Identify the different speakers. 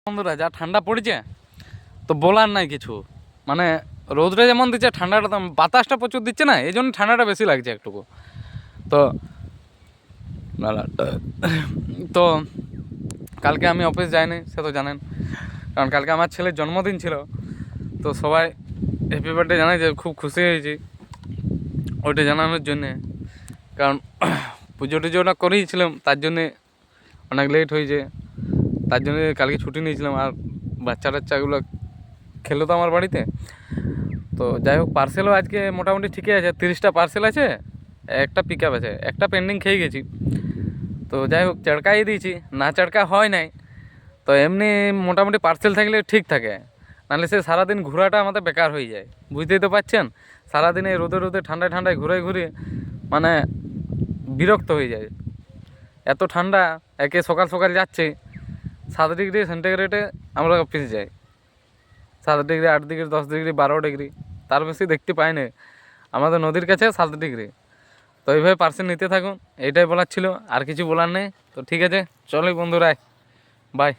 Speaker 1: বন্ধুরা যা ঠান্ডা পড়েছে তো বলার নাই কিছু। মানে রোদটা যেমন দিচ্ছে, ঠান্ডাটা তো বাতাসটা প্রচুর দিচ্ছে না, এই জন্য ঠান্ডাটা বেশি লাগছে একটুকু। তো তো কালকে আমি অফিস যাইনি, সে তো জানেন, কারণ কালকে আমার ছেলের জন্মদিন ছিল। তো সবাই হ্যাপি বার্থডে জানাই, যে খুব খুশি হয়েছি ওইটা জানানোর জন্যে। কারণ পুজো টুজোটা করেইছিলাম, তার জন্যে অনেক লেট হয়েছে, তার জন্য কালকে ছুটি নিয়েছিলাম। আর বাচ্চা টাচ্চাগুলো খেলো তো আমার বাড়িতে। তো যাই হোক, পার্সেলও আজকে মোটামুটি ঠিকই আছে, 30টা পার্সেল আছে, একটা পিক আপ আছে, একটা পেন্ডিং খেয়ে গেছি। তো যাই হোক, চড়কাই দিয়েছি, না চড়কা হয় নাই। তো এমনি মোটামুটি পার্সেল থাকলে ঠিক থাকে, নাহলে সে সারাদিন ঘোরাটা আমাদের বেকার হয়ে যায়। বুঝতেই তো পারছেন, সারাদিনে রোদে রোদে ঠান্ডায় ঠান্ডায় ঘুরে ঘুরে মানে বিরক্ত হয়ে যায়। এত ঠান্ডা, একে সকাল সকাল যাচ্ছে 7 ডিগ্রি সেন্টিগ্রেডে আমরা অফিসে যাই, 7 ডিগ্রি, 8 ডিগ্রি, 10 ডিগ্রি, 12 ডিগ্রি, তার বেশি দেখতে পাই না। আমাদের নদীর কাছে 7 ডিগ্রি। তো এইভাবে পার্সেল নিতে থাকুন, এইটাই বলার ছিল, আর কিছু বলার নেই। তো ঠিক আছে, চলো বন্ধুরা, বাই।